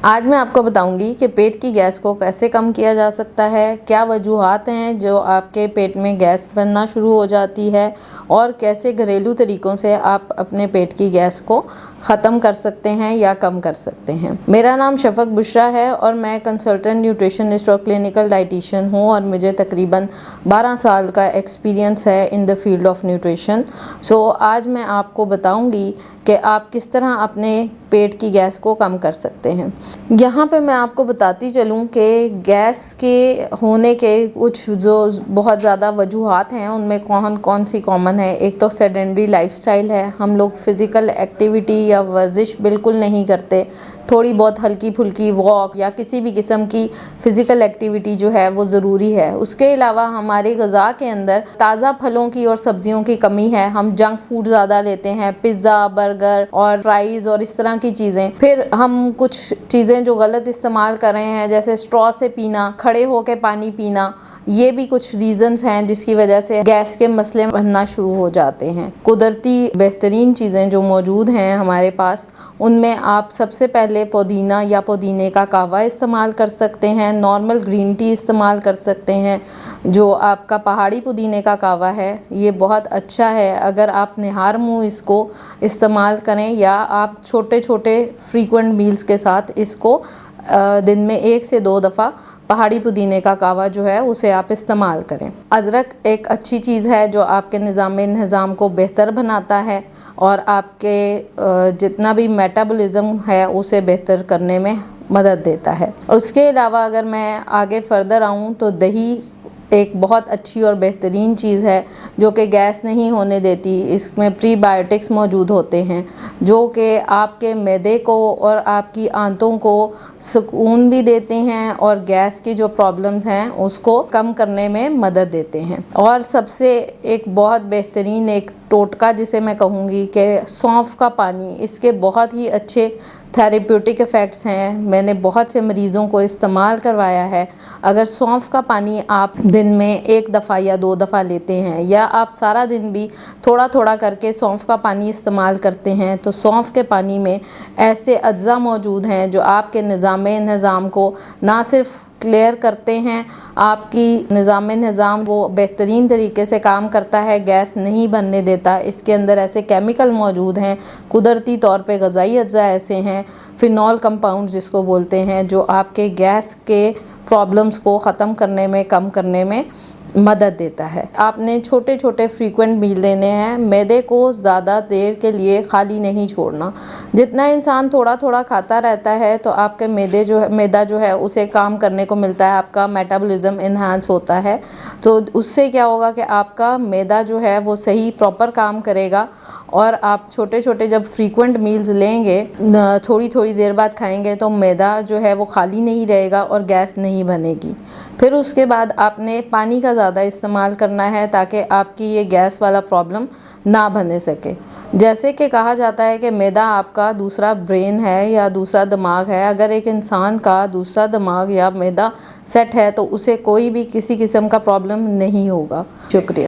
آج میں آپ کو بتاؤں گی کہ پیٹ کی گیس کو کیسے کم کیا جا سکتا ہے، کیا وجوہات ہیں جو آپ کے پیٹ میں گیس بننا شروع ہو جاتی ہے، اور کیسے گھریلو طریقوں سے آپ اپنے پیٹ کی گیس کو ختم کر سکتے ہیں یا کم کر سکتے ہیں۔ میرا نام شفق بشرا ہے اور میں کنسلٹنٹ نیوٹریشنسٹ اور کلینکل ڈائٹیشین ہوں، اور مجھے تقریباً 12 سال کا ایکسپیرینس ہے ان دا فیلڈ آف نیوٹریشن۔ آج میں آپ کو بتاؤں گی کہ آپ کس طرح اپنے پیٹ کی گیس کو کم کر سکتے ہیں۔ یہاں پہ میں آپ کو بتاتی چلوں کہ گیس کے ہونے کے کچھ جو بہت زیادہ وجوہات ہیں، ان میں کون سی کامن ہے۔ ایک تو سیڈنٹری لائف سٹائل ہے، ہم لوگ فزیکل ایکٹیویٹی یا ورزش بالکل نہیں کرتے، تھوڑی بہت ہلکی پھلکی واک یا کسی بھی قسم کی فزیکل ایکٹیویٹی جو ہے وہ ضروری ہے۔ اس کے علاوہ ہمارے غذا کے اندر تازہ پھلوں کی اور سبزیوں کی کمی ہے، ہم جنک فوڈ زیادہ لیتے ہیں، پیزا، برگر اور فرائز اور اس طرح کی چیزیں۔ پھر ہم کچھ چیزیں جو غلط استعمال کر رہے ہیں، جیسے اسٹرا سے پینا، کھڑے ہو کے پانی پینا، یہ بھی کچھ ریزنز ہیں جس کی وجہ سے گیس کے مسئلے بننا شروع ہو جاتے ہیں۔ قدرتی بہترین چیزیں جو موجود ہیں ہمارے پاس، ان میں آپ سب سے پہلے پودینہ یا پودینے کا قہوہ استعمال کر سکتے ہیں، نارمل گرین ٹی استعمال کر سکتے ہیں۔ جو آپ کا پہاڑی پودینے کا قہوہ ہے، یہ بہت اچھا ہے اگر آپ نہار منہ اس کو استعمال کریں، یا آپ چھوٹے چھوٹے فریکوینٹ میلز کے ساتھ اس کو دن میں 1 سے 2 دفعہ پہاڑی پودینے کا قہوہ جو ہے اسے آپ استعمال کریں۔ ادرک ایک اچھی چیز ہے جو آپ کے نظام کو بہتر بناتا ہے اور آپ کے جتنا بھی میٹابولزم ہے اسے بہتر کرنے میں مدد دیتا ہے۔ اس کے علاوہ اگر میں آگے فردر آؤں تو دہی ایک بہت اچھی اور بہترین چیز ہے جو کہ گیس نہیں ہونے دیتی۔ اس میں پری بایوٹکس موجود ہوتے ہیں جو کہ آپ کے معدے کو اور آپ کی آنتوں کو سکون بھی دیتے ہیں اور گیس کی جو پرابلمز ہیں اس کو کم کرنے میں مدد دیتے ہیں۔ اور سب سے ایک بہت بہترین ایک ٹوٹکا جسے میں کہوں گی کہ سونف کا پانی، اس کے بہت ہی اچھے تھیراپیوٹک ایفیکٹس ہیں۔ میں نے بہت سے مریضوں کو استعمال کروایا ہے۔ اگر سونف کا پانی آپ دن میں 1 دفعہ یا 2 دفعہ لیتے ہیں، یا آپ سارا دن بھی تھوڑا تھوڑا کر کے سونف کا پانی استعمال کرتے ہیں، تو سونف کے پانی میں ایسے اجزاء موجود ہیں جو آپ کے نظام کو نہ صرف کلیئر کرتے ہیں، آپ کی نظام وہ بہترین طریقے سے کام کرتا ہے، گیس نہیں بننے دیتا۔ اس کے اندر ایسے کیمیکل موجود ہیں، قدرتی طور پہ غذائی اجزاء ایسے ہیں، فینول کمپاؤنڈ جس کو بولتے ہیں، جو آپ کے گیس کے پرابلمز کو ختم کرنے میں، کم کرنے میں مدد دیتا ہے۔ آپ نے چھوٹے چھوٹے فریکوینٹ میل لینے ہیں، معدے کو زیادہ دیر کے لیے خالی نہیں چھوڑنا۔ جتنا انسان تھوڑا تھوڑا کھاتا رہتا ہے تو آپ کے معدہ جو ہے اسے کام کرنے کو ملتا ہے، آپ کا میٹابولزم انہانس ہوتا ہے، تو اس سے کیا ہوگا کہ آپ کا معدہ جو ہے وہ صحیح پراپر کام کرے گا، اور آپ چھوٹے چھوٹے جب فریکوینٹ میلز لیں گے، تھوڑی تھوڑی دیر بعد کھائیں گے، تو معدہ جو ہے وہ خالی نہیں رہے گا اور گیس نہیں بنے گی۔ پھر اس کے بعد آپ نے پانی کا زیادہ استعمال کرنا ہے تاکہ آپ کی یہ گیس والا پرابلم نہ بنے سکے۔ جیسے کہ کہا جاتا ہے کہ معدہ آپ کا دوسرا برین ہے یا دوسرا دماغ ہے۔ اگر ایک انسان کا دوسرا دماغ یا معدہ سیٹ ہے تو اسے کوئی بھی کسی قسم کا پرابلم نہیں ہوگا۔ شکریہ۔